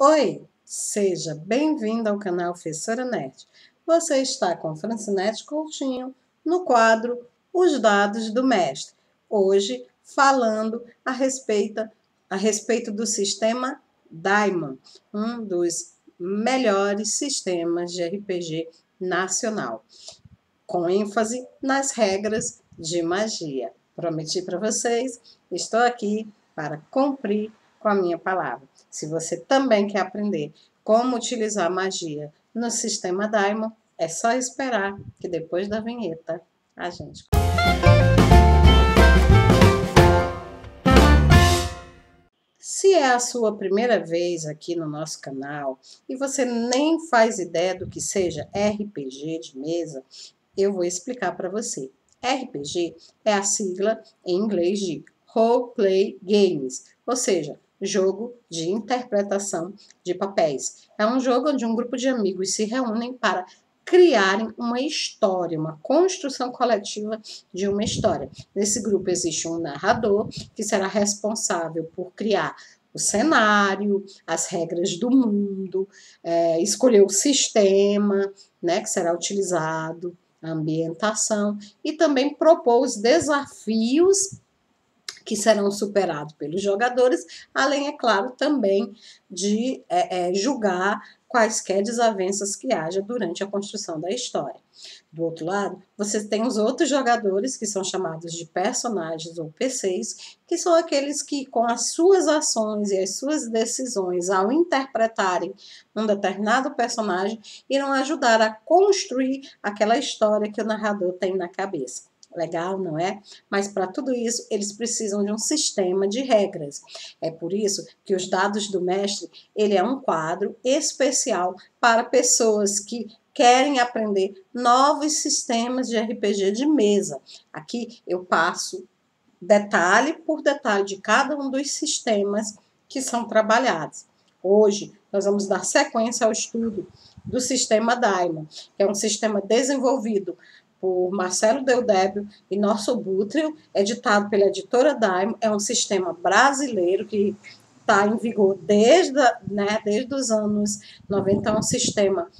Oi, seja bem-vindo ao canal Fessora Nerd. Você está com Francinete Coutinho no quadro Os Dados do Mestre. Hoje falando a respeito do sistema Daimon, um dos melhores sistemas de RPG nacional, com ênfase nas regras de magia. Prometi para vocês, estou aqui para cumprir com a minha palavra. Se você também quer aprender como utilizar magia no sistema Daimon, é só esperar que depois da vinheta a gente. Se é a sua primeira vez aqui no nosso canal e você nem faz ideia do que seja RPG de mesa, eu vou explicar para você. RPG é a sigla em inglês de Role Play Games, ou seja, jogo de interpretação de papéis. É um jogo onde um grupo de amigos se reúnem para criarem uma história, uma construção coletiva de uma história. Nesse grupo existe um narrador que será responsável por criar o cenário, as regras do mundo, escolher o sistema, né, que será utilizado, a ambientação, e também propor os desafios que serão superados pelos jogadores, além, é claro, também de julgar quaisquer desavenças que haja durante a construção da história. Do outro lado, você tem os outros jogadores, que são chamados de personagens ou PCs, que são aqueles que, com as suas ações e as suas decisões, ao interpretarem um determinado personagem, irão ajudar a construir aquela história que o narrador tem na cabeça. Legal, não é? Mas para tudo isso, eles precisam de um sistema de regras. É por isso que os dados do mestre, ele é um quadro especial para pessoas que querem aprender novos sistemas de RPG de mesa. Aqui eu passo detalhe por detalhe de cada um dos sistemas que são trabalhados. Hoje, nós vamos dar sequência ao estudo do sistema Daimon, que é um sistema desenvolvido por Marcelo Deldébio e Norso Bútrio, editado pela editora Daimon. É um sistema brasileiro que está em vigor desde os anos 90, é um sistema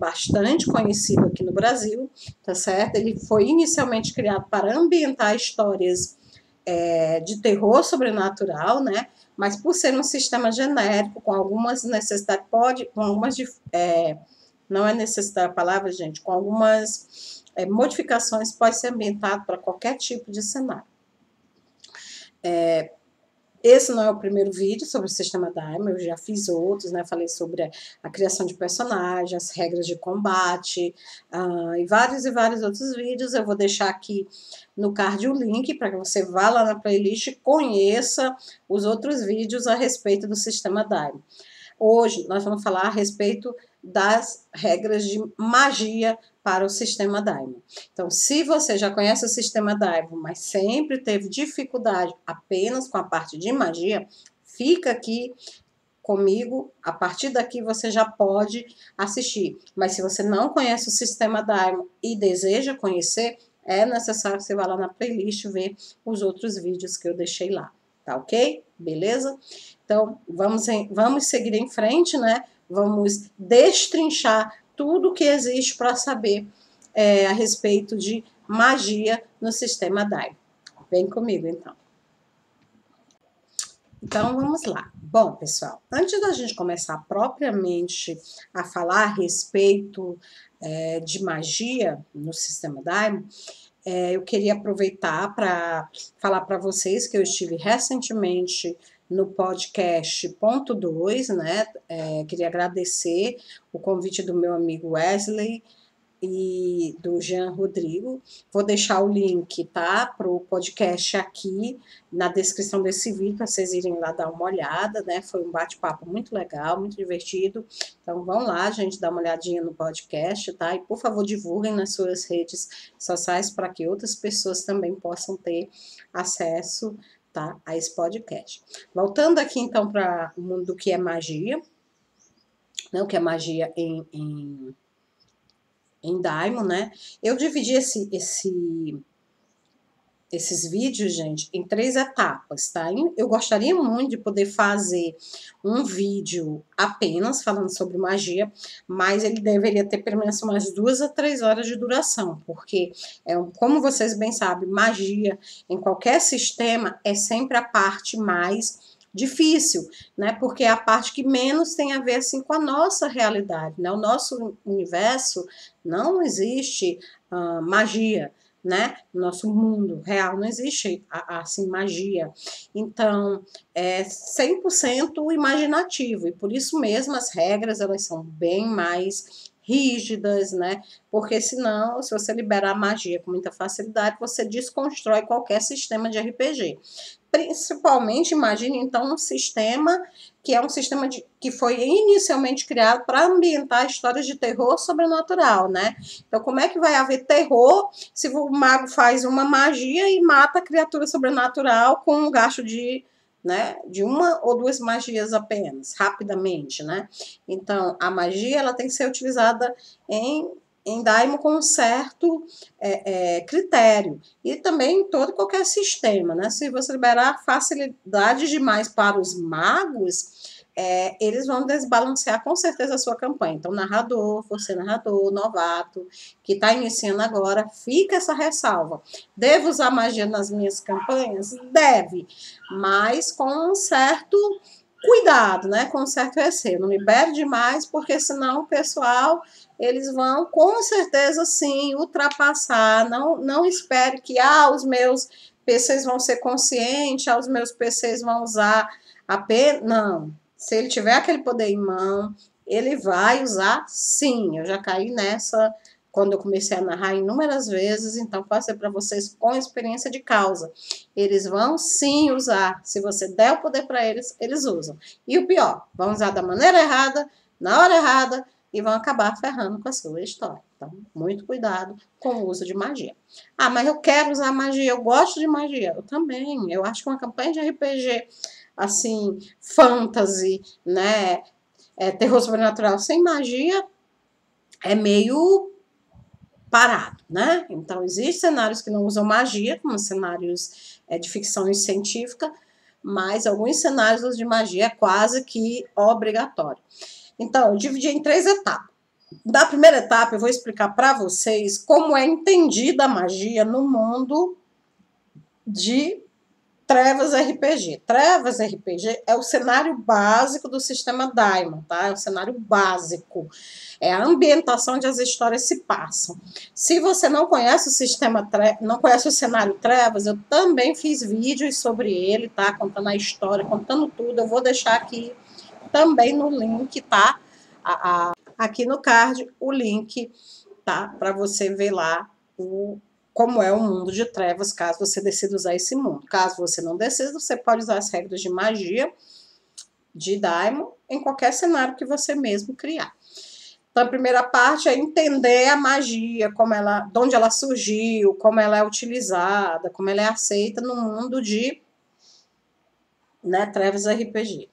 bastante conhecido aqui no Brasil, tá certo? Ele foi inicialmente criado para ambientar histórias de terror sobrenatural, né? Mas por ser um sistema genérico, com algumas necessidades, não é necessidade a palavra, gente, com algumas modificações, pode ser ambientado para qualquer tipo de cenário. Esse não é o primeiro vídeo sobre o sistema Daimon, eu já fiz outros, né? Falei sobre a criação de personagens, as regras de combate, e vários outros vídeos. Eu vou deixar aqui no card o link para que você vá lá na playlist e conheça os outros vídeos a respeito do sistema Daimon. Hoje nós vamos falar a respeito das regras de magia para o sistema Daimon. Então, se você já conhece o sistema Daimon, mas sempre teve dificuldade apenas com a parte de magia, fica aqui comigo, a partir daqui você já pode assistir. Mas se você não conhece o sistema Daimon e deseja conhecer, é necessário que você vá lá na playlist ver os outros vídeos que eu deixei lá, tá ok? Beleza? Então, vamos seguir em frente, né? Vamos destrinchar tudo que existe para saber a respeito de magia no sistema Daimon. Vem comigo, então. Então, vamos lá. Bom, pessoal, antes da gente começar propriamente a falar a respeito de magia no sistema Daimon, eu queria aproveitar para falar para vocês que eu estive recentemente no podcast Ponto 2, né? Queria agradecer o convite do meu amigo Wesley e do Jean Rodrigo. Vou deixar o link, tá, para o podcast aqui na descrição desse vídeo, para vocês irem lá dar uma olhada, né? Foi um bate-papo muito legal, muito divertido. Então vão lá, gente, dar uma olhadinha no podcast, tá? E por favor, divulguem nas suas redes sociais para que outras pessoas também possam ter acesso, tá, a esse podcast. Voltando aqui então para o mundo do que é magia, né? O que é magia em Daimon, né? Eu dividi esses vídeos, gente, em 3 etapas, tá? Eu gostaria muito de poder fazer um vídeo apenas falando sobre magia, mas ele deveria ter pelo menos umas 2 a 3 horas de duração, porque, como vocês bem sabem, magia em qualquer sistema é sempre a parte mais difícil, né? Porque é a parte que menos tem a ver, assim, com a nossa realidade, né? O nosso universo não existe magia, né? No nosso mundo real não existe assim magia. Então, é 100% imaginativo e por isso mesmo as regras elas são bem mais rígidas, né? Porque senão, se você liberar magia com muita facilidade, você desconstrói qualquer sistema de RPG. Principalmente, imagine então um sistema que é um sistema que foi inicialmente criado para ambientar histórias de terror sobrenatural, né? Então, como é que vai haver terror se o mago faz uma magia e mata a criatura sobrenatural com um gasto de, né, de 1 ou 2 magias apenas, rapidamente, né? Então, a magia ela tem que ser utilizada em Daimon com um certo critério. E também em todo qualquer sistema, né? Se você liberar facilidade demais para os magos, eles vão desbalancear com certeza a sua campanha. Então, narrador, novato, que está iniciando agora, fica essa ressalva. Devo usar magia nas minhas campanhas? Deve, mas com um certo cuidado, né? Com um certo receio. Não libere demais, porque senão o pessoal eles vão com certeza sim ultrapassar. Não espere que os meus PCs vão ser conscientes, os meus PCs vão usar apenas. Não. Se ele tiver aquele poder em mão, ele vai usar sim. Eu já caí nessa quando eu comecei a narrar inúmeras vezes, então passei para vocês com experiência de causa. Eles vão sim usar. Se você der o poder para eles, eles usam. E o pior, vão usar da maneira errada, na hora errada, e vão acabar ferrando com a sua história. Então, muito cuidado com o uso de magia. Mas eu quero usar magia, eu gosto de magia. Eu também. Eu acho que uma campanha de RPG, assim, fantasy, né, terror sobrenatural sem magia, é meio parado, né? Então, existem cenários que não usam magia, como cenários de ficção científica, mas alguns cenários de magia é quase que obrigatório. Então, eu dividi em 3 etapas. Da primeira etapa, eu vou explicar para vocês como é entendida a magia no mundo de Trevas RPG. Trevas RPG é o cenário básico do sistema Daimon, tá? É o cenário básico. É a ambientação onde as histórias se passam. Se você não conhece o sistema, não conhece o cenário Trevas, eu também fiz vídeos sobre ele, tá? Contando a história, contando tudo. Eu vou deixar aqui também no link, tá? Aqui no card, o link, tá? Para você ver lá como é o mundo de trevas, caso você decida usar esse mundo. Caso você não decida, você pode usar as regras de magia de Daimon em qualquer cenário que você mesmo criar. Então, a primeira parte é entender a magia, de onde ela surgiu, como ela é utilizada, como ela é aceita no mundo de Trevas RPG.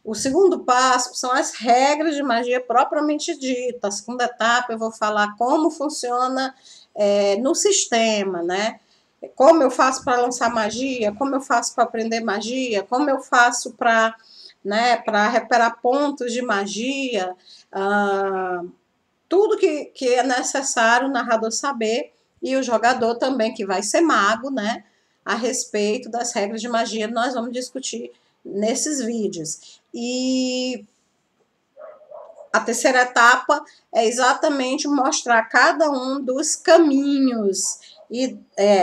O segundo passo são as regras de magia propriamente dita. A segunda etapa eu vou falar como funciona no sistema, né? Como eu faço para lançar magia, como eu faço para aprender magia, como eu faço para recuperar pontos de magia, tudo que é necessário o narrador saber e o jogador também, que vai ser mago, né? A respeito das regras de magia, nós vamos discutir nesses vídeos. E a terceira etapa é exatamente mostrar cada um dos caminhos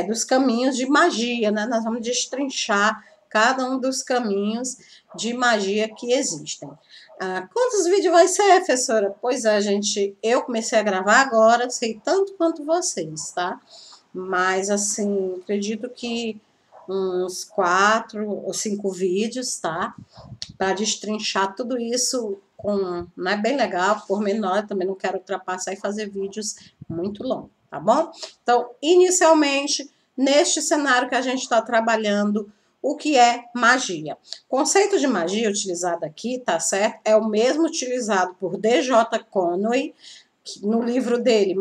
dos caminhos de magia, né? Nós vamos destrinchar cada um dos caminhos de magia que existem. Quantos vídeos vai ser, professora? Pois é, gente, eu comecei a gravar agora, sei tanto quanto vocês, tá? Mas, assim, acredito que uns 4 ou 5 vídeos, tá? Para destrinchar tudo isso não é bem legal, por menor, também não quero ultrapassar e fazer vídeos muito longos, tá bom? Então, inicialmente, neste cenário que a gente está trabalhando, o que é magia? O conceito de magia utilizado aqui, tá certo? É o mesmo utilizado por D.J. Conway, no livro dele,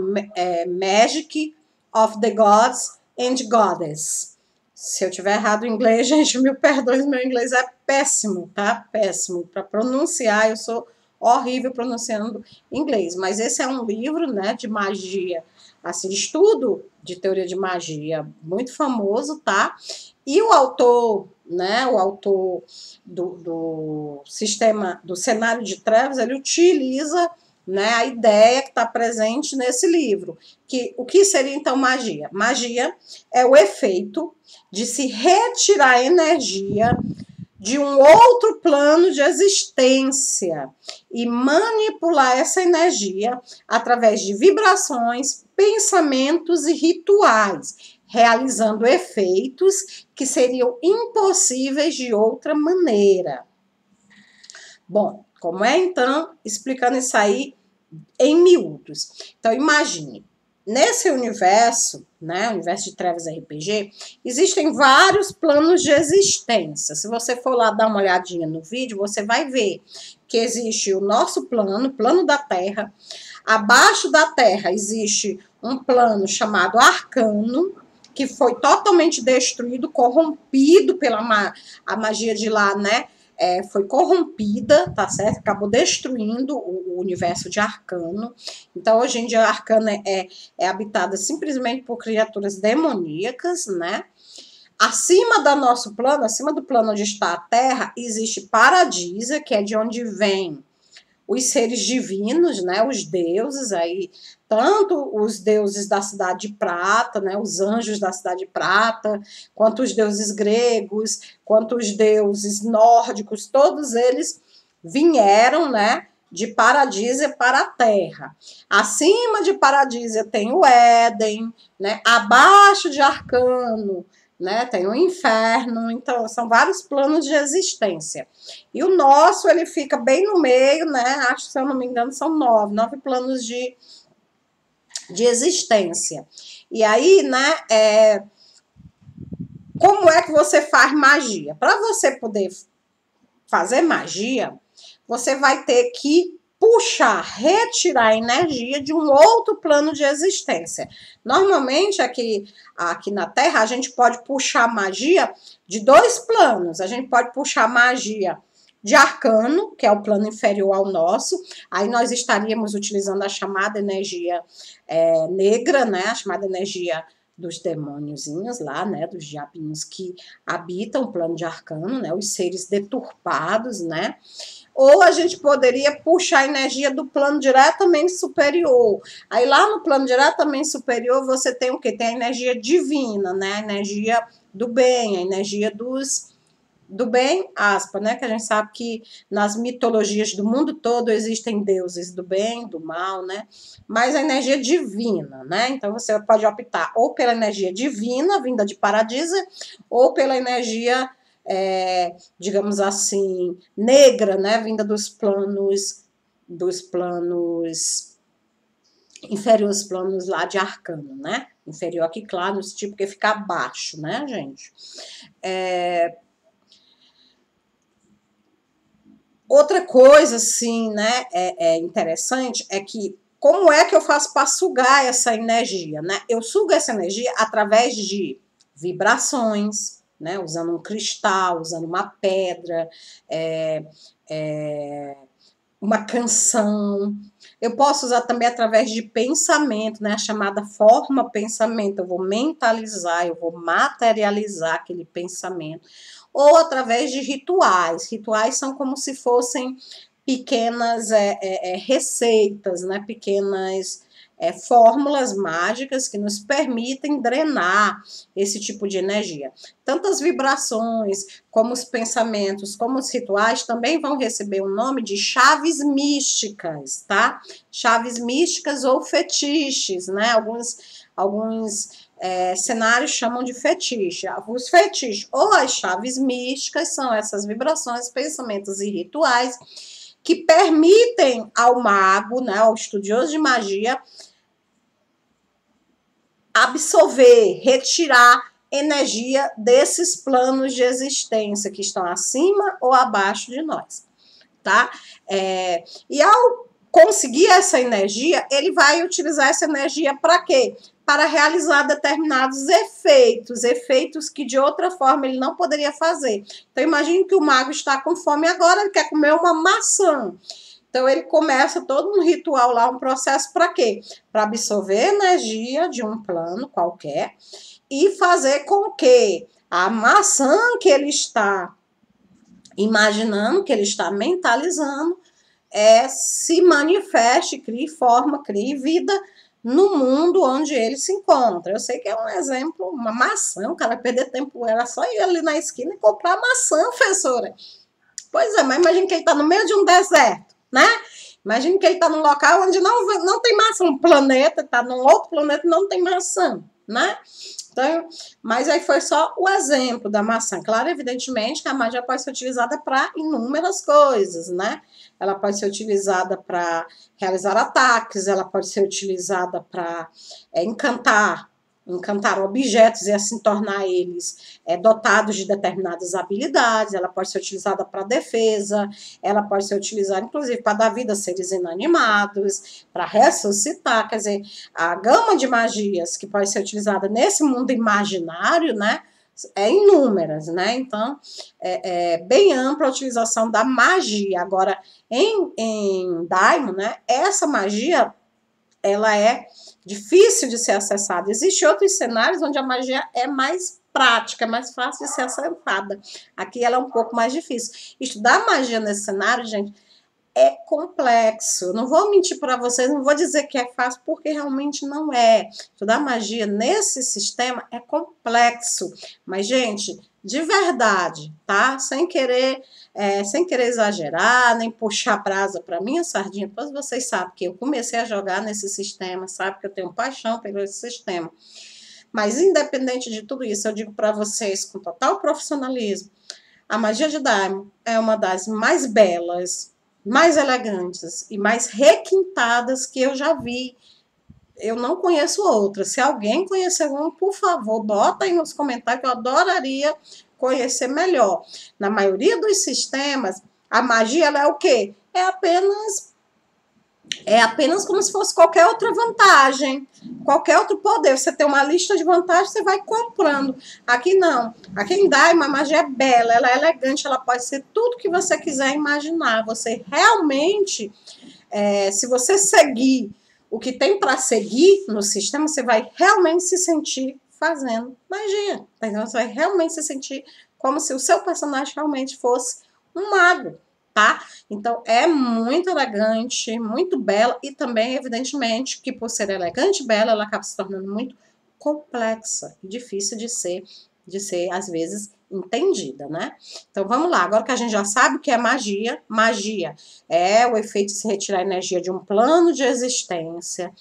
Magic of the Gods and Goddess. Se eu tiver errado em inglês, gente, mil perdões, meu inglês é péssimo, tá? Péssimo. Para pronunciar, eu sou horrível pronunciando inglês. Mas esse é um livro, né, de magia, assim, estudo de teoria de magia, muito famoso, tá? E o autor, né, o autor do sistema, do cenário de trevas, ele utiliza, né, a ideia que está presente nesse livro. Que, o que seria, então, magia? Magia é o efeito de se retirar energia de um outro plano de existência e manipular essa energia através de vibrações, pensamentos e rituais, realizando efeitos que seriam impossíveis de outra maneira. Bom, como é então, explicando isso aí em miúdos. Então, imagine, nesse universo, né, universo de Trevas RPG, existem vários planos de existência. Se você for lá dar uma olhadinha no vídeo, você vai ver que existe o nosso plano, o plano da Terra. Abaixo da Terra existe um plano chamado Arcano, que foi totalmente destruído, corrompido pela a magia de lá, né? Foi corrompida, tá certo? Acabou destruindo o universo de Arcano. Então, hoje em dia, Arcano é habitada simplesmente por criaturas demoníacas, né? Acima do nosso plano, acima do plano onde está a Terra, existe Paradisa, que é de onde vem os seres divinos, né, os deuses aí, tanto os deuses da Cidade de Prata, né, os anjos da Cidade de Prata, quanto os deuses gregos, quanto os deuses nórdicos, todos eles vieram, né, de Paradísia para a Terra. Acima de Paradísia tem o Éden, né, abaixo de Arcano, né, tem o inferno, então são vários planos de existência. E o nosso, ele fica bem no meio, né, acho que, se eu não me engano, são nove planos de existência. E aí, né, como é que você faz magia? Para você poder fazer magia, você vai ter que puxar, retirar energia de um outro plano de existência. Normalmente, aqui na Terra, a gente pode puxar magia de dois planos. A gente pode puxar magia de Arcano, que é o plano inferior ao nosso. Aí nós estaríamos utilizando a chamada energia negra, né? A chamada energia dos demôniozinhos lá, né, dos diabinhos que habitam o plano de Arcano, né, os seres deturpados, né, ou a gente poderia puxar a energia do plano diretamente superior. Aí lá no plano diretamente superior você tem o quê? Tem a energia divina, né, a energia do bem, a energia do bem, aspas, né? Que a gente sabe que nas mitologias do mundo todo existem deuses do bem, do mal, né? Mas a energia divina, né? Então você pode optar ou pela energia divina, vinda de Paradisa, ou pela energia, digamos assim, negra, né? Vinda dos planos inferiores, planos lá de Arcano, né? Inferior aqui, claro, nesse tipo que fica abaixo, né, gente? Outra coisa, assim, né, interessante é que como é que eu faço para sugar essa energia, né? Eu sugo essa energia através de vibrações, né? Usando um cristal, usando uma pedra, uma canção. Eu posso usar também através de pensamento, né? A chamada forma pensamento. Eu vou mentalizar, eu vou materializar aquele pensamento. Ou através de rituais. Rituais são como se fossem pequenas receitas, né? Pequenas fórmulas mágicas que nos permitem drenar esse tipo de energia. Tanto as vibrações, como os pensamentos, como os rituais também vão receber o nome de chaves místicas, tá? Chaves místicas ou fetiches, né? Alguns cenários chamam de fetiche. Os fetiches ou as chaves místicas são essas vibrações, pensamentos e rituais que permitem ao mago, né, ao estudioso de magia, absorver, retirar energia desses planos de existência que estão acima ou abaixo de nós, tá? E ao conseguir essa energia, ele vai utilizar essa energia para quê? para realizar determinados efeitos que de outra forma ele não poderia fazer. Então imagine que o mago está com fome agora, ele quer comer uma maçã. Então ele começa todo um ritual lá, um processo para quê? Para absorver energia de um plano qualquer e fazer com que a maçã que ele está imaginando, que ele está mentalizando, se manifeste, crie forma, crie vida no mundo onde ele se encontra. Eu sei que é um exemplo, uma maçã, o cara vai perder tempo, era só ir ali na esquina e comprar maçã, professora. Pois é, mas imagine que ele está no meio de um deserto, né? Imagine que ele está num local onde não tem maçã, um planeta, está num outro planeta e não tem maçã, né? Então, mas aí foi só o exemplo da maçã. Claro, evidentemente, que a magia pode ser utilizada para inúmeras coisas, né? Ela pode ser utilizada para realizar ataques, ela pode ser utilizada para encantar objetos e assim tornar eles dotados de determinadas habilidades, ela pode ser utilizada para defesa, ela pode ser utilizada, inclusive, para dar vida a seres inanimados, para ressuscitar, quer dizer, a gama de magias que pode ser utilizada nesse mundo imaginário, né, inúmeras, né, então, é bem ampla a utilização da magia. Agora, em Daimon, né, essa magia, ela é difícil de ser acessada. Existem outros cenários onde a magia é mais prática, é mais fácil de ser acessada. Aqui ela é um pouco mais difícil. Estudar magia nesse cenário, gente, é complexo. Eu não vou mentir para vocês, não vou dizer que é fácil, porque realmente não é. Estudar magia nesse sistema é complexo. Mas, gente, de verdade, tá? Sem querer exagerar, nem puxar brasa para minha sardinha, pois vocês sabem que eu comecei a jogar nesse sistema, sabe que eu tenho paixão pelo esse sistema. Mas, independente de tudo isso, eu digo para vocês com total profissionalismo, a magia de Daimon é uma das mais belas, mais elegantes e mais requintadas que eu já vi. Eu não conheço outra. Se alguém conhecer uma, por favor, bota aí nos comentários que eu adoraria conhecer melhor. Na maioria dos sistemas, a magia ela é o quê? É apenas como se fosse qualquer outra vantagem, qualquer outro poder. Você tem uma lista de vantagens, você vai comprando. Aqui não. Aqui em Daimon, a magia é bela, ela é elegante, ela pode ser tudo que você quiser imaginar. Você realmente, se você seguir o que tem para seguir no sistema, você vai realmente se sentir fazendo magia. Então, você vai realmente se sentir como se o seu personagem realmente fosse um mago, tá? Então, é muito elegante, muito bela e também, evidentemente, que por ser elegante e bela, ela acaba se tornando muito complexa e difícil de ser, às vezes, entendida, né? Então, vamos lá. Agora que a gente já sabe o que é magia, magia é o efeito de se retirar a energia de um plano de existência,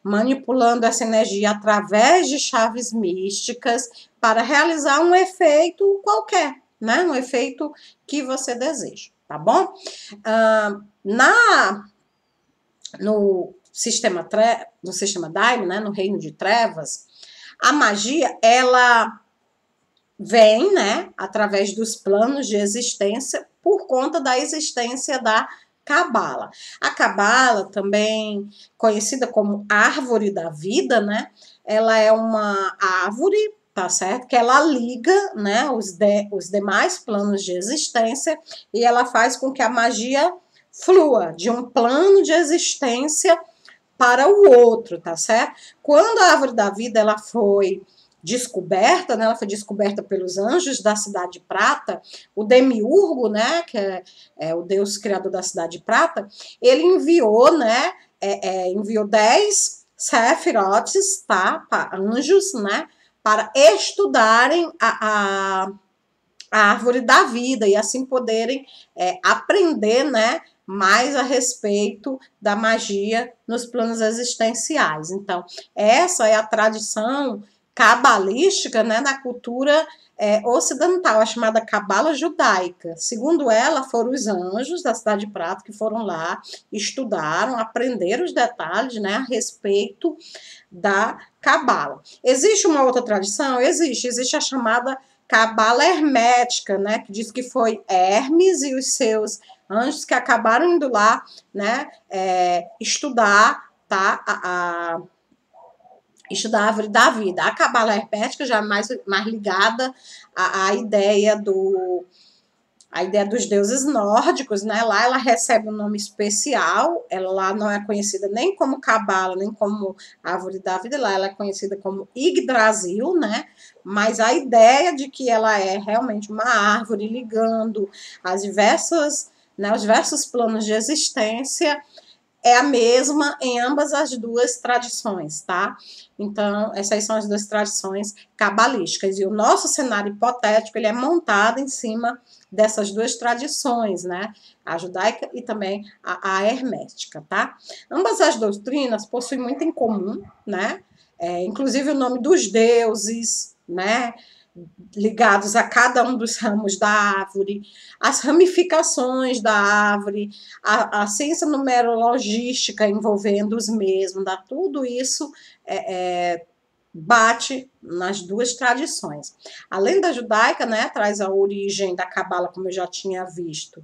manipulando essa energia através de chaves místicas para realizar um efeito qualquer, né? Um efeito que você deseja, tá bom? No sistema Daimon, né? No reino de trevas, a magia, ela vem, né, através dos planos de existência por conta da existência da Cabala. A Cabala, também conhecida como árvore da vida, né, ela é uma árvore, tá certo? Que ela liga, né, os demais planos de existência e ela faz com que a magia flua de um plano de existência para o outro, tá certo? Quando a árvore da vida ela foi descoberta, né? Ela foi descoberta pelos anjos da Cidade de Prata, o Demiurgo, né? Que é o deus criador da Cidade de Prata, ele enviou, né? Enviou 10 Sephirotes, tá? Anjos, né? Para estudarem a árvore da vida e assim poderem aprender, né? Mais a respeito da magia nos planos existenciais. Então, essa é a tradição cabalística, né, na cultura ocidental, a chamada cabala judaica. Segundo ela, foram os anjos da Cidade de Prata que foram lá, estudaram, aprenderam os detalhes, né, a respeito da cabala. Existe uma outra tradição? Existe a chamada cabala hermética, né, que diz que foi Hermes e os seus anjos que acabaram indo lá, né, estudar, tá, estudar a árvore da vida. A cabala hermética já é mais ligada à ideia dos deuses nórdicos, né? Lá ela recebe um nome especial, ela lá não é conhecida nem como cabala, nem como árvore da vida, lá ela é conhecida como Yggdrasil, né? Mas a ideia de que ela é realmente uma árvore ligando as diversas, né, os diversos planos de existência é a mesma em ambas as duas tradições, tá? Então, essas são as duas tradições cabalísticas. E o nosso cenário hipotético, ele é montado em cima dessas duas tradições, né? A judaica e também a hermética, tá? Ambas as doutrinas possuem muito em comum, né? Inclusive o nome dos deuses, né? Ligados a cada um dos ramos da árvore, as ramificações da árvore, a ciência numerologística envolvendo os mesmos, tudo isso bate nas duas tradições. Além da judaica, né, traz a origem da cabala, como eu já tinha visto,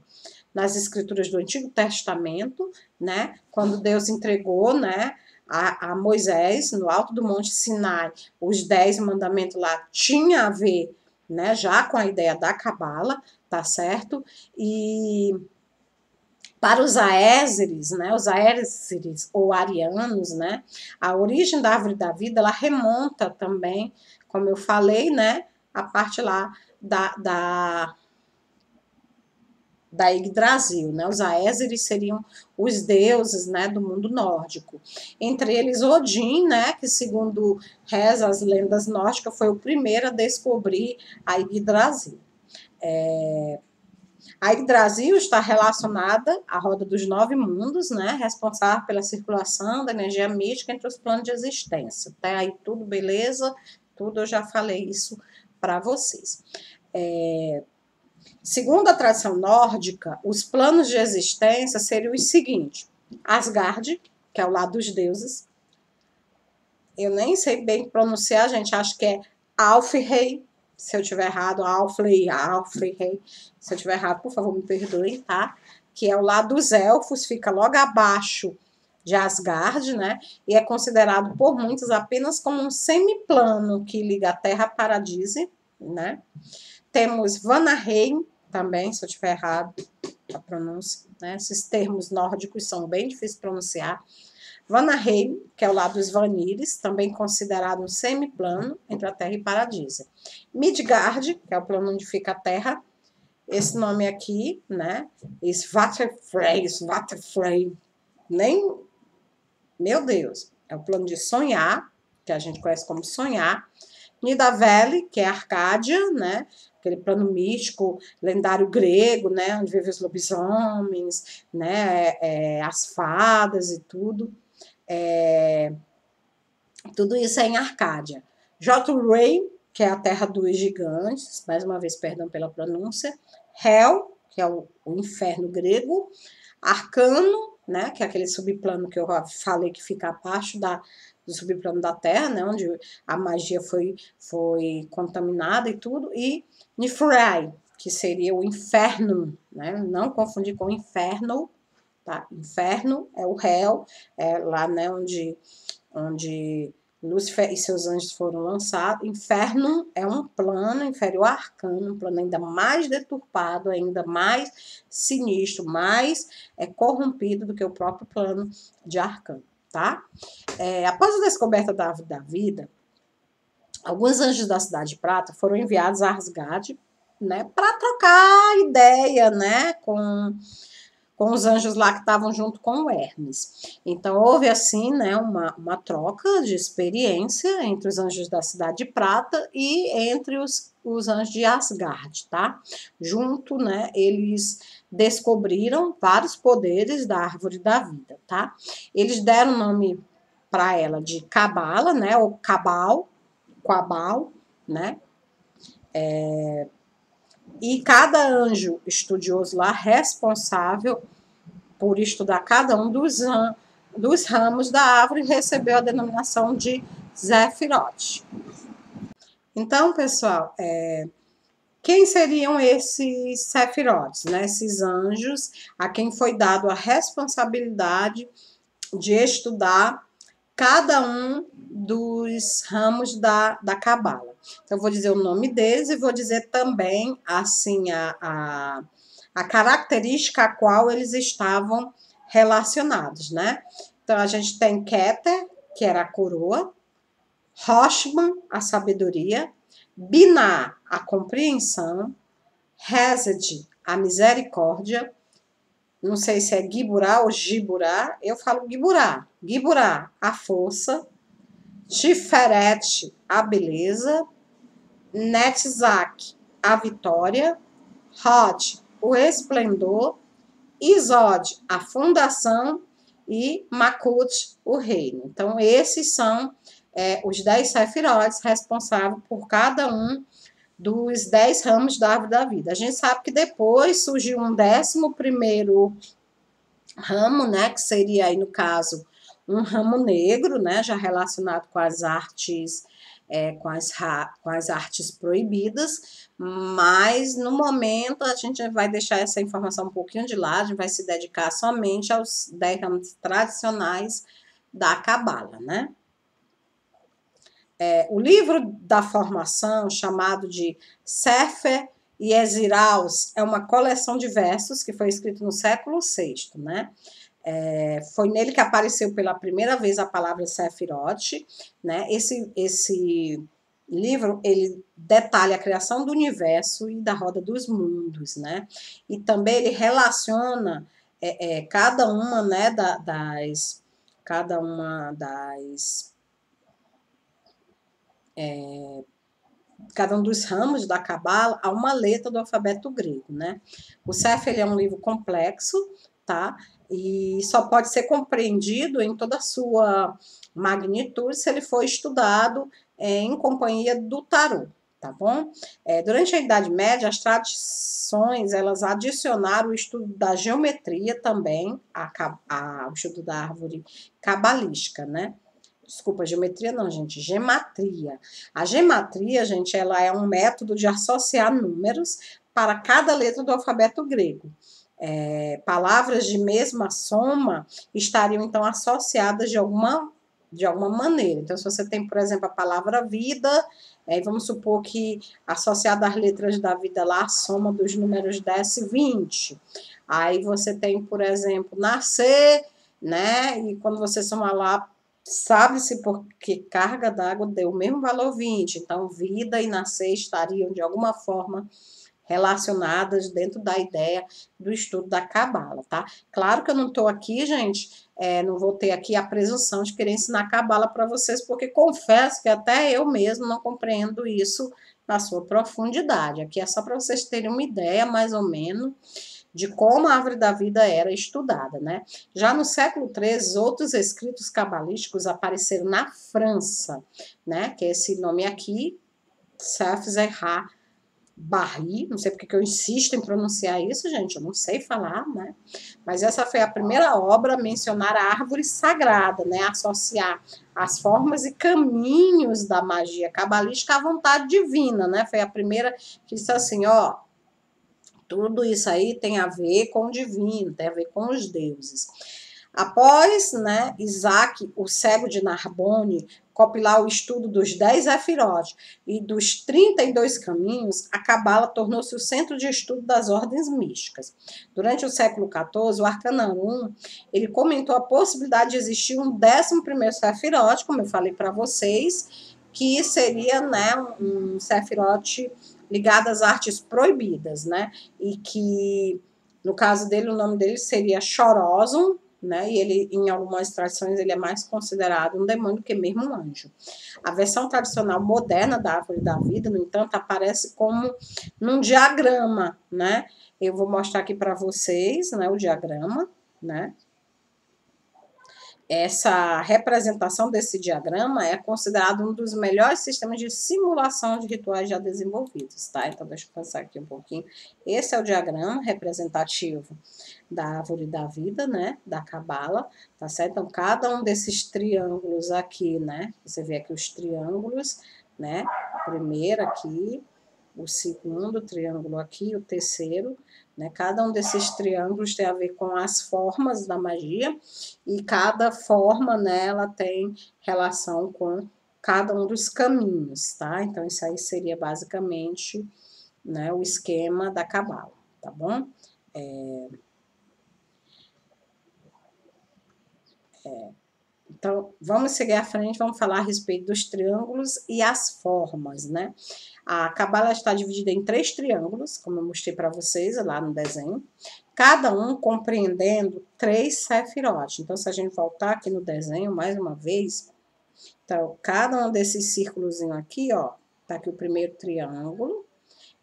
nas escrituras do Antigo Testamento, né, quando Deus entregou, né, a Moisés, no alto do Monte Sinai, os 10 mandamentos lá tinha a ver, né, já com a ideia da cabala, tá certo? E para os aéseres, né, os aéseres ou arianos, né, a origem da árvore da vida, ela remonta também, como eu falei, né, a parte lá da Yggdrasil, né? Os aéseres seriam os deuses, né, do mundo nórdico. Entre eles Odin, né, que segundo reza as lendas nórdicas foi o primeiro a descobrir a Yggdrasil. A Yggdrasil está relacionada à roda dos 9 mundos, né, responsável pela circulação da energia mística entre os planos de existência. Até aí tudo beleza, tudo eu já falei isso para vocês. Segundo a tradição nórdica, os planos de existência seriam os seguintes: Asgard, que é o lado dos deuses. Eu nem sei bem pronunciar, gente, acho que é Alfrey, se eu tiver errado, Alfrey. Se eu tiver errado, por favor, me perdoem, tá? Que é o lado dos elfos, fica logo abaixo de Asgard, né? E é considerado por muitos apenas como um semiplano que liga a Terra a Paradise, né? Temos Vanaheim, também, se eu tiver errado a pronúncia, né? Esses termos nórdicos são bem difíceis de pronunciar. Vanaheim, que é o lado dos Vanires, também considerado um semiplano entre a Terra e Paradise. Midgard, que é o plano onde fica a Terra. Esse nome aqui, né? Svartalfheim, nem... Meu Deus, é o plano de sonhar, que a gente conhece como sonhar. Nidavelli, que é Arcádia, né? Aquele plano místico, lendário grego, né? Onde vivem os lobisomens, né? As fadas e tudo. Tudo isso é em Arcádia. Jotunheim, que é a terra dos gigantes, mais uma vez, perdão pela pronúncia. Hel, que é o inferno grego. Arcano, né? Que é aquele subplano que eu falei que fica abaixo do subplano da Terra, né, onde a magia foi contaminada e tudo, e Niflheim, que seria o inferno, né, não confundir com inferno, tá? Inferno é o réu, lá, né, onde Lúcifer e seus anjos foram lançados. Inferno é um plano inferior arcano, um plano ainda mais deturpado, ainda mais sinistro, mais corrompido do que o próprio plano de arcano. Tá? Após a descoberta da árvore da vida, alguns anjos da Cidade de Prata foram enviados a Asgard, né, para trocar ideia, né, com os anjos lá que estavam junto com o Hermes. Então, houve assim, né, uma troca de experiência entre os anjos da Cidade de Prata e entre os anjos de Asgard, tá? Junto, né, eles descobriram vários poderes da árvore da vida, tá? Eles deram o nome para ela de Cabala, né, ou Cabal, né? E cada anjo estudioso lá responsável por estudar cada um dos ramos da árvore recebeu a denominação de Zefirot. Então, pessoal, quem seriam esses Sefirotes, né? Esses anjos a quem foi dado a responsabilidade de estudar cada um dos ramos da Cabala. Então, eu vou dizer o nome deles e vou dizer também, assim, a característica a qual eles estavam relacionados, né? Então, a gente tem Keter, que era a coroa, Roshman, a sabedoria, Binah, a compreensão, Hesed, a misericórdia, não sei se é Giburá ou Giburá, eu falo Giburá. Giburá, a força, Tiferet, a beleza, Netzach, a vitória, Hod, o esplendor, Isod, a fundação e Makut, o reino. Então, esses são os 10 sefirotes responsáveis por cada um dos 10 ramos da árvore da vida. A gente sabe que depois surgiu um 11º ramo, né, que seria aí no caso um ramo negro, né, já relacionado com as artes, com as artes proibidas, mas no momento a gente vai deixar essa informação um pouquinho de lado, a gente vai se dedicar somente aos 10 ramos tradicionais da Cabala, né? O livro da formação, chamado de Sefer Yeziraus, é uma coleção de versos que foi escrito no século VI, né? Foi nele que apareceu pela primeira vez a palavra Sefirot, né? Esse livro, ele detalha a criação do universo e da roda dos mundos, né? E também ele relaciona cada uma, né, cada uma cada um dos ramos da Cabala a uma letra do alfabeto grego, né? O Sefer, ele é um livro complexo, tá? E só pode ser compreendido em toda a sua magnitude se ele for estudado em companhia do tarô, tá bom? Durante a Idade Média, as tradições, elas adicionaram o estudo da geometria também, ao estudo da árvore cabalística, né? Desculpa, geometria não, gente, gematria. A gematria, gente, ela é um método de associar números para cada letra do alfabeto grego. Palavras de mesma soma estariam, então, associadas de alguma maneira. Então, se você tem, por exemplo, a palavra vida, vamos supor que associada às letras da vida lá, a soma dos números desce 20. Aí você tem, por exemplo, nascer, né? E quando você soma lá, sabe-se porque carga d'água deu o mesmo valor 20. Então, vida e nascer estariam, de alguma forma, relacionadas dentro da ideia do estudo da Cabala, tá? Claro que eu não estou aqui, gente, não vou ter aqui a presunção de querer ensinar Cabala para vocês, porque confesso que até eu mesmo não compreendo isso na sua profundidade. Aqui é só para vocês terem uma ideia, mais ou menos, de como a árvore da vida era estudada, né? Já no século XIII, outros escritos cabalísticos apareceram na França, né? Que é esse nome aqui, Safzerha Barry, não sei porque que eu insisto em pronunciar isso, gente, eu não sei falar, né? Mas essa foi a primeira obra a mencionar a árvore sagrada, né? Associar as formas e caminhos da magia cabalística à vontade divina, né? Foi a primeira que disse assim, ó, tudo isso aí tem a ver com o divino, tem a ver com os deuses. Após, né, Isaac, o cego de Narbonne, compilar o estudo dos 10 Zefirot e dos 32 caminhos, a Cabala tornou-se o centro de estudo das ordens místicas. Durante o século XIV, o Arcana 1, ele comentou a possibilidade de existir um 11º Sefirot, como eu falei para vocês, que seria, né, um Sefirot ligado às artes proibidas, né, e que, no caso dele, o nome dele seria Chorozum, né? E ele, em algumas tradições, ele é mais considerado um demônio que mesmo um anjo. A versão tradicional moderna da árvore da vida, no entanto, aparece como num diagrama, né? Eu vou mostrar aqui para vocês, né, o diagrama, né? Essa representação desse diagrama é considerado um dos melhores sistemas de simulação de rituais já desenvolvidos, tá? Então, deixa eu pensar aqui um pouquinho. Esse é o diagrama representativo da árvore da vida, né? Da Cabala, tá certo? Então, cada um desses triângulos aqui, né? Você vê aqui os triângulos, né? O primeiro aqui, o segundo triângulo aqui, o terceiro, né? Cada um desses triângulos tem a ver com as formas da magia, e cada forma, né, ela tem relação com cada um dos caminhos, tá? Então, isso aí seria basicamente, né, o esquema da Cabala, tá bom? Então, vamos seguir à frente, vamos falar a respeito dos triângulos e as formas, né? A Cabala está dividida em 3 triângulos, como eu mostrei para vocês lá no desenho, cada um compreendendo 3 sefirot. Então, se a gente voltar aqui no desenho, mais uma vez, então, cada um desses círculos aqui, ó, tá aqui o primeiro triângulo,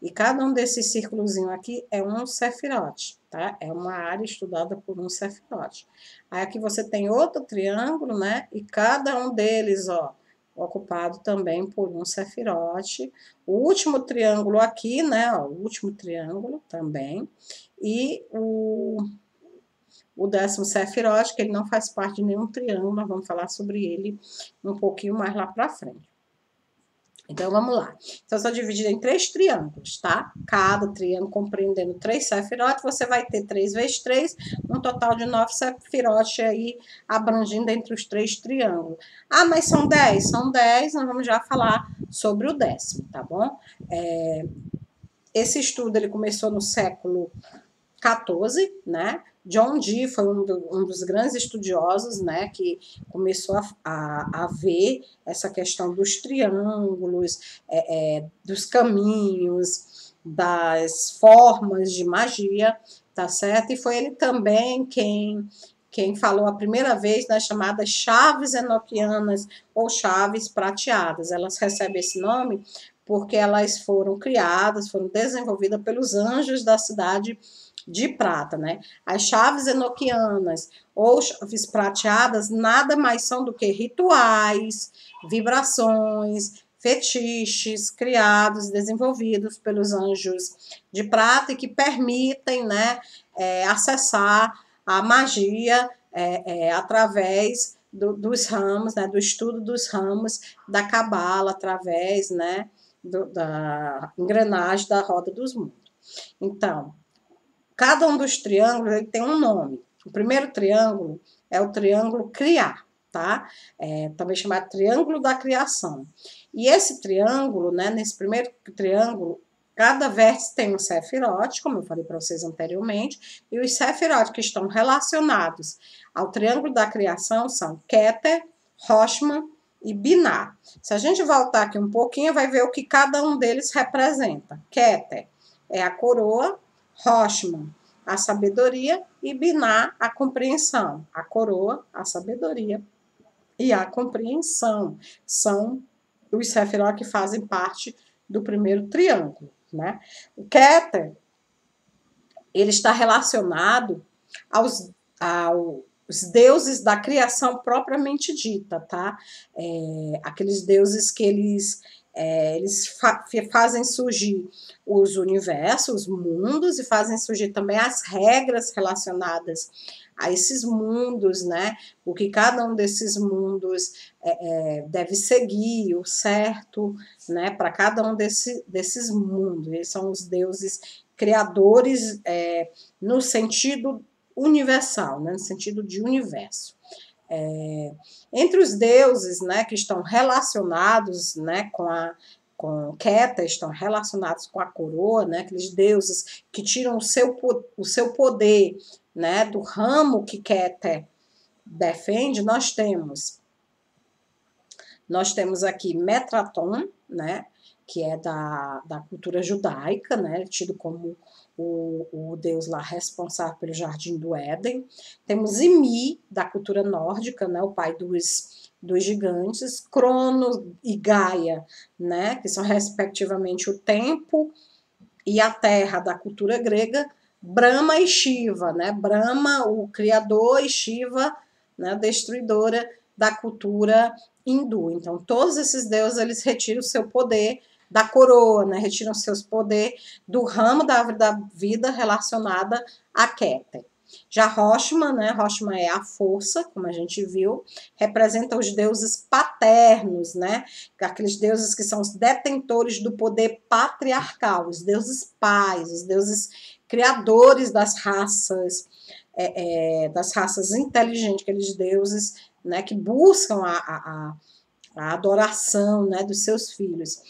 e cada um desses círculos aqui é um sefirote, tá? É uma área estudada por um sefirote. Aí aqui você tem outro triângulo, né? E cada um deles, ó, ocupado também por um sefirote. O último triângulo aqui, né? Ó, o último triângulo também. E o 10º sefirote, que ele não faz parte de nenhum triângulo, nós vamos falar sobre ele um pouquinho mais lá pra frente. Então, vamos lá. Então, só dividido em 3 triângulos, tá? Cada triângulo compreendendo 3 sefirotes, você vai ter 3 vezes 3, um total de 9 sefirotes aí, abrangindo entre os 3 triângulos. Ah, mas são 10? São 10, nós vamos já falar sobre o 10º, tá bom? Esse estudo, ele começou no século 14, né? John Dee foi um dos grandes estudiosos, né, que começou a ver essa questão dos triângulos, dos caminhos, das formas de magia, tá certo? E foi ele também quem falou a primeira vez das chamadas chaves enoquianas ou chaves prateadas. Elas recebem esse nome porque elas foram criadas, foram desenvolvidas pelos anjos da cidade de prata, né? As chaves enoquianas ou chaves prateadas nada mais são do que rituais, vibrações, fetiches criados, desenvolvidos pelos anjos de prata e que permitem, né, acessar a magia através dos ramos, né, do estudo dos ramos da Cabala, através, né, da engrenagem da roda dos mundos. Então, cada um dos triângulos ele tem um nome. O primeiro triângulo é o triângulo criar, tá? Também chamado triângulo da criação. E esse triângulo, né, nesse primeiro triângulo, cada vértice tem um sefirote, como eu falei para vocês anteriormente, e os sefirotes que estão relacionados ao triângulo da criação são Keter, Roshman e Binah. Se a gente voltar aqui um pouquinho, vai ver o que cada um deles representa. Keter é a coroa, Roshman, a sabedoria, e Binah, a compreensão. A coroa, a sabedoria e a compreensão são os sefirot que fazem parte do primeiro triângulo, né? O Keter, ele está relacionado aos deuses da criação propriamente dita, tá? Aqueles deuses que eles fazem surgir os universos, os mundos, e fazem surgir também as regras relacionadas a esses mundos, né? O que cada um desses mundos deve seguir, o certo, né? Para cada um desses mundos. Eles são os deuses criadores no sentido universal, né? No sentido de universo. Entre os deuses, né, que estão relacionados, né, com Keter, estão relacionados com a coroa, né, aqueles deuses que tiram o seu poder, né, do ramo que Keter defende, nós temos aqui Metraton, né, que é da cultura judaica, né, tido como o deus lá responsável pelo Jardim do Éden. Temos Imi, da cultura nórdica, né, o pai dos gigantes. Cronos e Gaia, né, que são respectivamente o tempo e a terra da cultura grega. Brahma e Shiva, né, Brahma, o criador, e Shiva, né, a destruidora da cultura hindu. Então, todos esses deuses, eles retiram o seu poder da coroa, né? Retiram seus poderes do ramo da árvore da vida relacionada a Keter. Já Roshman, né? Roshman é a força, como a gente viu, representa os deuses paternos, né? Aqueles deuses que são os detentores do poder patriarcal, os deuses pais, os deuses criadores das raças inteligentes, aqueles deuses, né, que buscam a adoração, né, dos seus filhos.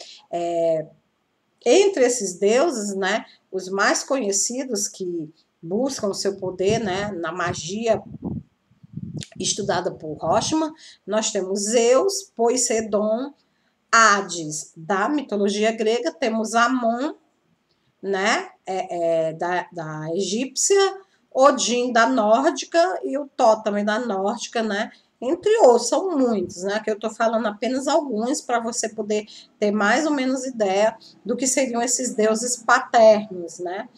Entre esses deuses, né, os mais conhecidos que buscam o seu poder, né, na magia estudada por Rothman, nós temos Zeus, Poseidon, Hades, da mitologia grega, temos Amon, né, da egípcia, Odin da nórdica e o Thor também da nórdica, né, entre outros, são muitos, né, que eu estou falando apenas alguns para você poder ter mais ou menos ideia do que seriam esses deuses paternos, né.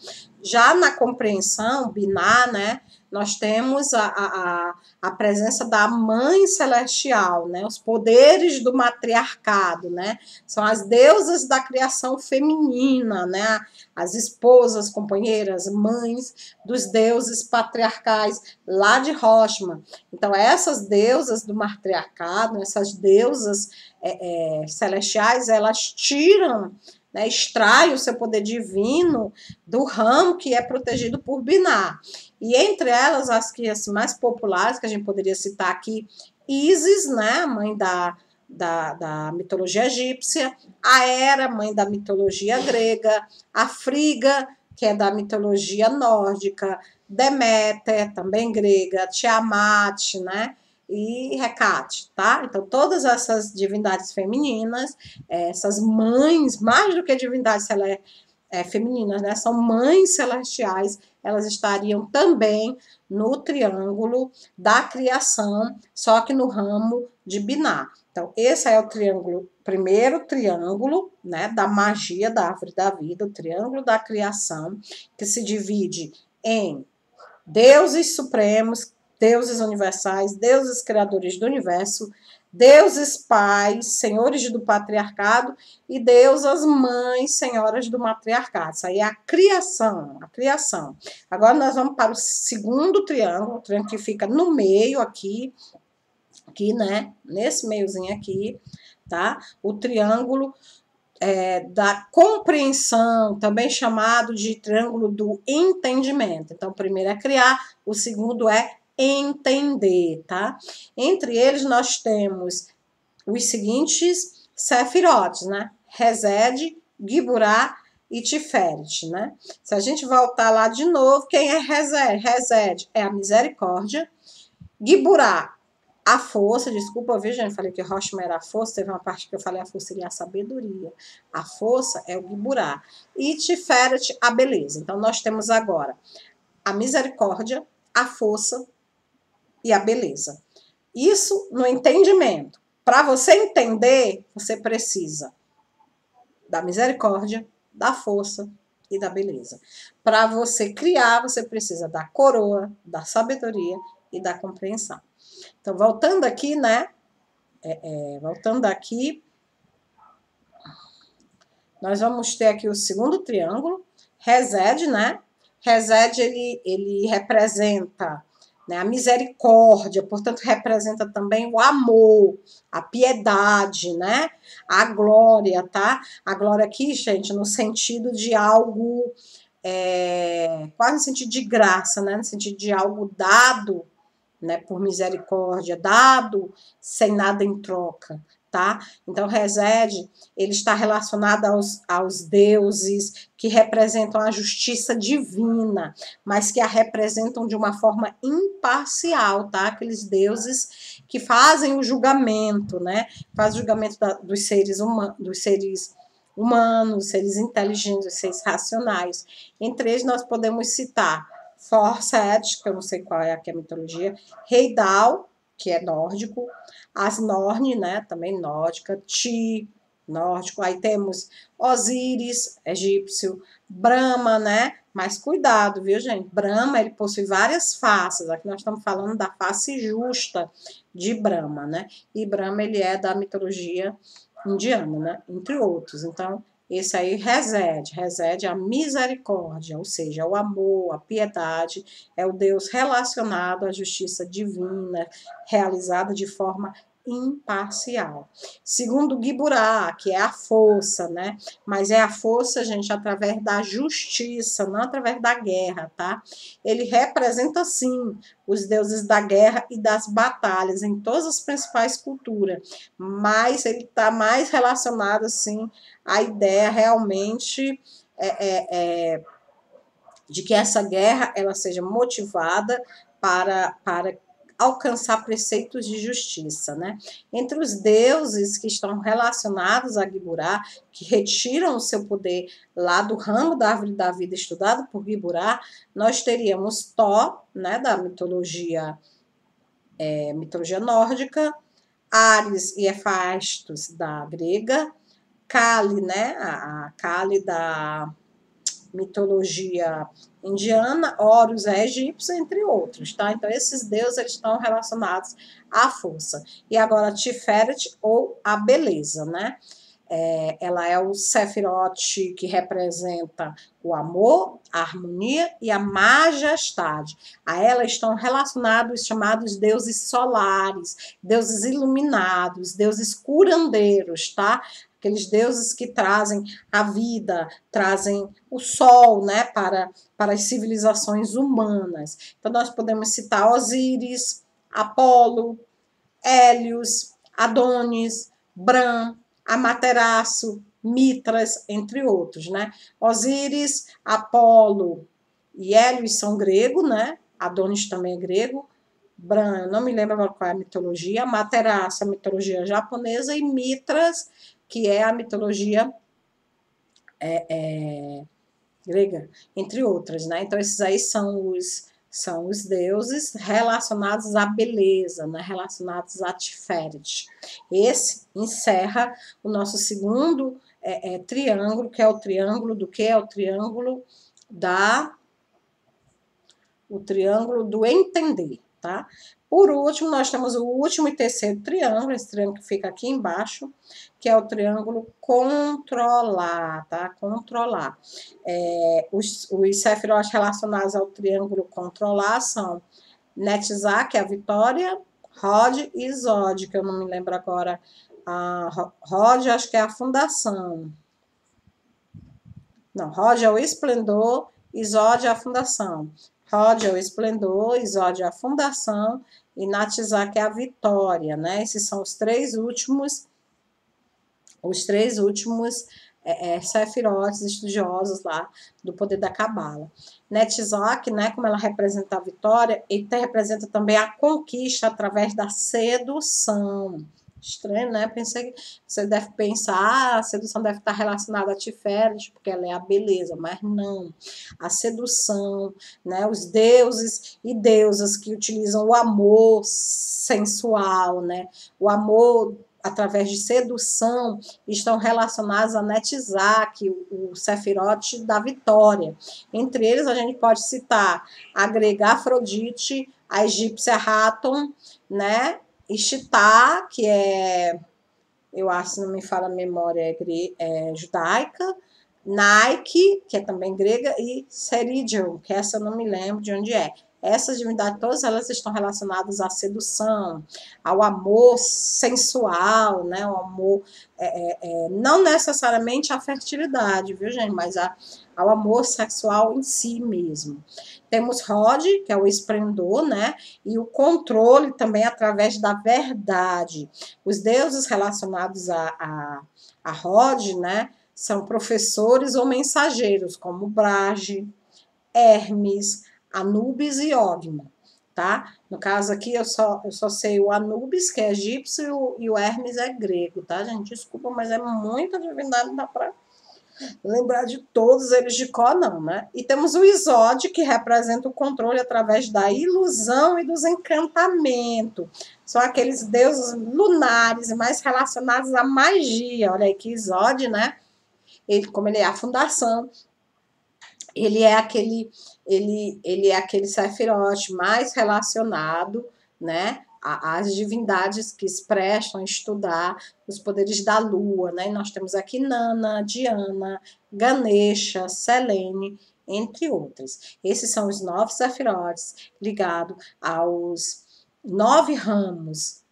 Já na compreensão binar, né, nós temos a presença da mãe celestial, né, os poderes do matriarcado, né, são as deusas da criação feminina, né, as esposas, companheiras, mães dos deuses patriarcais lá de Rothman. Então, essas deusas do matriarcado, essas deusas celestiais, elas tiram, né, extraem o seu poder divino do ramo que é protegido por Binar. E entre elas, as que assim, mais populares, que a gente poderia citar aqui, Ísis, né, a mãe da mitologia egípcia, a Hera, mãe da mitologia grega, a Friga, que é da mitologia nórdica, Deméter, também grega, Tiamat, né, e Hecate, tá? Então, todas essas divindades femininas, essas mães, mais do que divindades femininas, né, são mães celestiais, elas estariam também no triângulo da criação, só que no ramo de Binar. Então, esse é o primeiro triângulo, né, da magia da árvore da vida, o triângulo da criação, que se divide em deuses supremos, deuses universais, deuses criadores do universo, deuses pais, senhores do patriarcado, e deusas mães, senhoras do matriarcado. Isso aí é a criação, a criação. Agora nós vamos para o segundo triângulo, o triângulo que fica no meio aqui, né, nesse meiozinho aqui, tá? O triângulo da compreensão, também chamado de triângulo do entendimento. Então, o primeiro é criar, o segundo é entender, tá? Entre eles, nós temos os seguintes sefirotes, né? Resed, Giburá e Tiferet, né? Se a gente voltar lá de novo, quem é Resed? Resed é a misericórdia. Giburá, a força, desculpa, viu, gente? Falei que Rothman era a força, teve uma parte que eu falei a força seria a sabedoria. A força é o Giburá. E Tiferet, a beleza. Então, nós temos agora a misericórdia, a força e a beleza. Isso no entendimento. Para você entender, você precisa da misericórdia, da força e da beleza. Para você criar, você precisa da coroa, da sabedoria e da compreensão. Então, voltando aqui, né? Voltando aqui, nós vamos ter aqui o segundo triângulo, Resed, né? Resed, ele representa, né, a misericórdia, portanto, representa também o amor, a piedade, né? A glória, tá? A glória aqui, gente, no sentido de algo, quase no sentido de graça, né? No sentido de algo dado, né, por misericórdia, dado sem nada em troca, tá? Então, Resed, ele está relacionado aos deuses que representam a justiça divina, mas que a representam de uma forma imparcial, tá? Aqueles deuses que fazem o julgamento, né? Faz o julgamento dos seres humanos, seres inteligentes, seres racionais. Entre eles, nós podemos citar Forset, que eu não sei qual é aqui a mitologia, Heidal, que é nórdico, Asnorn, né, também nórdica, Ti, nórdico, aí temos Osíris, egípcio, Brahma, né, mas cuidado, viu, gente, Brahma, ele possui várias faces, aqui nós estamos falando da face justa de Brahma, né, e Brahma, ele é da mitologia indiana, né, entre outros, então, esse aí, Resed é a misericórdia, ou seja, o amor, a piedade, é o Deus relacionado à justiça divina, realizada de forma imparcial. Segundo Guiburá, que é a força, né? Mas é a força, gente, através da justiça, não através da guerra, tá? Ele representa, sim, os deuses da guerra e das batalhas em todas as principais culturas, mas ele está mais relacionado, assim, à ideia realmente de que essa guerra ela seja motivada para alcançar preceitos de justiça, né? Entre os deuses que estão relacionados a Guiburá, que retiram o seu poder lá do ramo da árvore da vida estudado por Guiburá, nós teríamos Thor, né, da mitologia nórdica, Ares e Hefastos da grega, Kali, né, a Kali da mitologia indiana, Horus é egípcio, entre outros, tá? Então, esses deuses eles estão relacionados à força. E agora, Tiferet, ou a beleza, né? Ela é o Sefirote que representa o amor, a harmonia e a majestade. A ela estão relacionados os chamados deuses solares, deuses iluminados, deuses curandeiros, tá? Aqueles deuses que trazem a vida, trazem o sol, né, para as civilizações humanas. Então, nós podemos citar Osíris, Apolo, Hélios, Adonis, Bram, Amaterasu, Mitras, entre outros, né? Osíris, Apolo e Hélios são grego, né? Adonis também é grego. Bram, eu não me lembro agora qual é a mitologia. Amaterasu, a mitologia japonesa, e Mitras, que é a mitologia grega, entre outras, né? Então, esses aí são os deuses relacionados à beleza, né? Relacionados a Tiferet. Esse encerra o nosso segundo triângulo, que é o triângulo do que? É o triângulo do entender, tá? Por último, nós temos o último e terceiro triângulo, esse triângulo que fica aqui embaixo, que é o triângulo controlar, tá? Controlar. Os Sefirot relacionados ao triângulo controlar são Netzah, que é a vitória, Hod e Zod, que eu não me lembro agora. Hod, acho que é a fundação. Não, Hod é o esplendor, e Zod é a fundação. Hod é o esplendor, Zod é a fundação, e Netzah, que é a vitória, né? Esses são os três últimos Sefirotes estudiosos lá do poder da Cabala. Netzach, né, como ela representa a vitória, ele representa também a conquista através da sedução. Estranho, né? Pensei que você deve pensar, a sedução deve estar relacionada a Tiferet, porque ela é a beleza, mas não. A sedução, né? Os deuses e deusas que utilizam o amor sensual, né? O amor através de sedução, estão relacionados a Netzach, o Sefirot da vitória. Entre eles, a gente pode citar a grega Afrodite, a egípcia Hathor, né? Ishtar, que eu acho, se não me fala a memória, judaica, Nike, que é também grega, e Seridion, que essa eu não me lembro de onde é. Essas divindades, todas elas estão relacionadas à sedução, ao amor sensual, né? O amor, não necessariamente à fertilidade, viu, gente? Mas ao amor sexual em si mesmo. Temos Hod, que é o esplendor, né? E o controle também através da verdade. Os deuses relacionados a Hod, né? São professores ou mensageiros, como Brage, Hermes, Anubis e Ogma, tá? No caso aqui, eu só sei o Anubis, que é egípcio, e o Hermes é grego, tá, gente? Desculpa, mas é muita divindade, não dá para lembrar de todos eles de cor, não, né? E temos o Isod, que representa o controle através da ilusão e dos encantamentos. São aqueles deuses lunares e mais relacionados à magia. Olha aí que Isod, né? Como ele é a fundação, ele é aquele Sefirot mais relacionado, né, às divindades que se prestam a estudar os poderes da lua, né? E nós temos aqui Nana, Diana, Ganesha, Selene, entre outras. Esses são os 9 Sefirotes ligados aos 9 ramos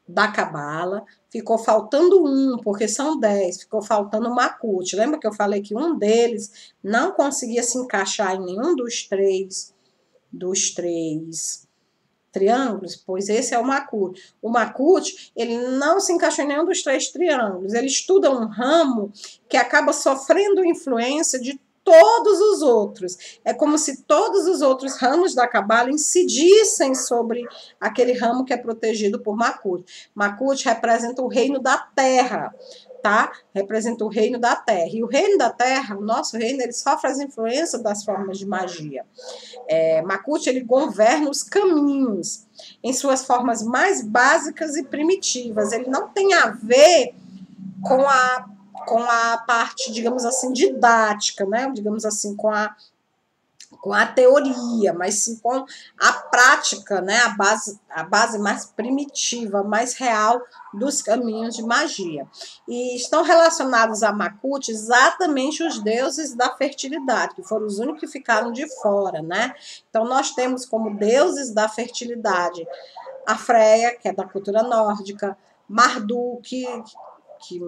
da cabala, ficou faltando um, porque são 10, ficou faltando o Makut. Lembra que eu falei que um deles não conseguia se encaixar em nenhum dos três triângulos? Pois esse é o Makut. O Makut, ele não se encaixou em nenhum dos 3 triângulos. Ele estuda um ramo que acaba sofrendo influência de todos os outros. É como se todos os outros ramos da cabala incidissem sobre aquele ramo que é protegido por Makut. Makut representa o reino da terra, tá? Representa o reino da terra. E o reino da terra, o nosso reino, ele sofre as influências das formas de magia. Makut, ele governa os caminhos em suas formas mais básicas e primitivas. Ele não tem a ver com a parte, digamos assim, didática, né? Digamos assim, com a teoria, mas sim com a prática, né? A base mais primitiva, mais real dos caminhos de magia. E estão relacionados a Makut exatamente os deuses da fertilidade, que foram os únicos que ficaram de fora, né? Então, nós temos como deuses da fertilidade a Freia, que é da cultura nórdica, Marduk, que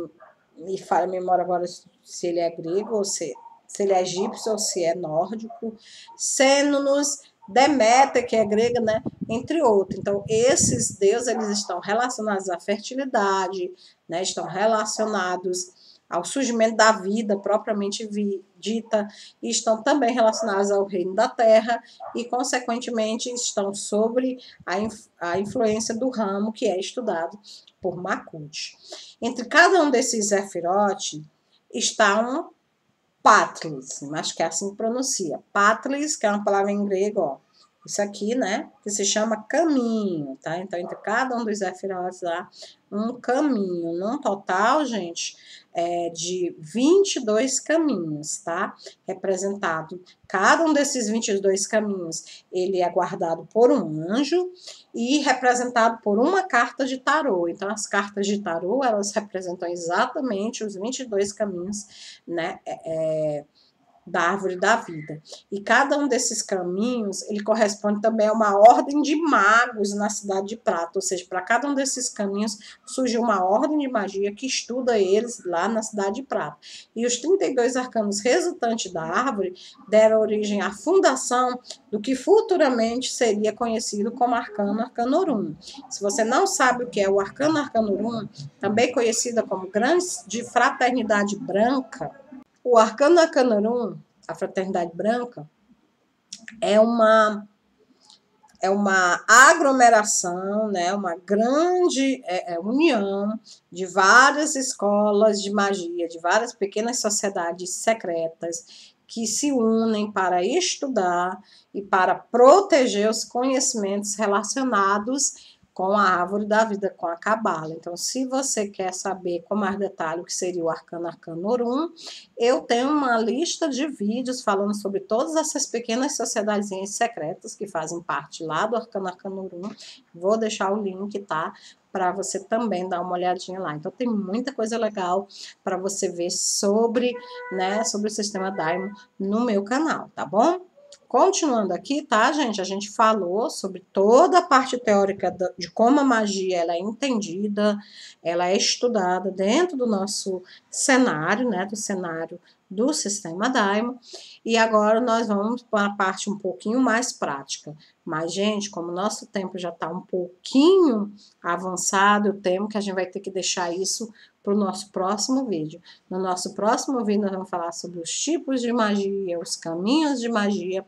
me falha a memória agora se ele é grego ou se ele é egípcio ou se é nórdico, Cénonos, Deméter, que é grega, né? Entre outros. Então, esses deuses, eles estão relacionados à fertilidade, né? Estão relacionados ao surgimento da vida propriamente dita, e estão também relacionados ao reino da terra, e, consequentemente, estão sobre a influência do ramo que é estudado por Makut. Entre cada um desses Zefirote está um Patlis, acho que é assim que pronuncia. Patlis, que é uma palavra em grego, ó. Isso aqui, né? Que se chama caminho, tá? Então, entre cada um dos Zefirotes lá, um caminho. Num total, gente, de 22 caminhos, tá? Representado. Cada um desses 22 caminhos, ele é guardado por um anjo e representado por uma carta de tarô. Então, as cartas de tarô, elas representam exatamente os 22 caminhos, né? Da árvore da vida. E cada um desses caminhos, ele corresponde também a uma ordem de magos na cidade de Prata, ou seja, para cada um desses caminhos surge uma ordem de magia que estuda eles lá na cidade de Prata. E os 32 arcanos resultantes da árvore deram origem à fundação do que futuramente seria conhecido como Arcano Arcanorum. Se você não sabe o que é o Arcano Arcanorum, também conhecida como Grande de Fraternidade Branca, o Arcano Arcanorum, a Fraternidade Branca, é uma aglomeração, né, uma grande união de várias escolas de magia, de várias pequenas sociedades secretas que se unem para estudar e para proteger os conhecimentos relacionados com a árvore da vida, com a cabala. Então, se você quer saber com mais detalhe o que seria o Arcano Arcanorum, eu tenho uma lista de vídeos falando sobre todas essas pequenas sociedades secretas que fazem parte lá do Arcano Arcanorum. Vou deixar o link, tá? Para você também dar uma olhadinha lá. Então, tem muita coisa legal para você ver sobre, né, sobre o sistema Daimon no meu canal, tá bom? Continuando aqui, tá, gente? A gente falou sobre toda a parte teórica de como a magia ela é entendida, ela é estudada dentro do nosso cenário, né? Do cenário do sistema Daimon. E agora nós vamos para a parte um pouquinho mais prática. Mas, gente, como o nosso tempo já está um pouquinho avançado, eu temo que a gente vai ter que deixar isso para o nosso próximo vídeo. No nosso próximo vídeo, nós vamos falar sobre os tipos de magia, os caminhos de magia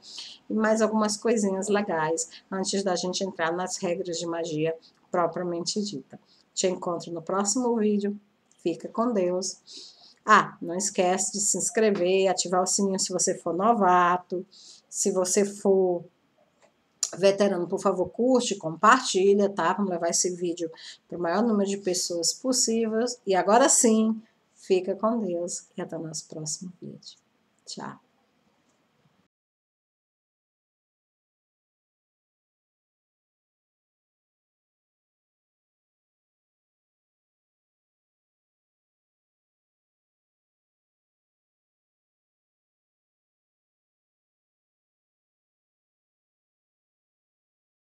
e mais algumas coisinhas legais antes da gente entrar nas regras de magia propriamente dita. Te encontro no próximo vídeo. Fica com Deus. Ah, não esquece de se inscrever, ativar o sininho se você for novato. Se você for veterano, por favor, curte, compartilha, tá? Vamos levar esse vídeo para o maior número de pessoas possíveis. E agora sim, fica com Deus e até o nosso próximo vídeo. Tchau.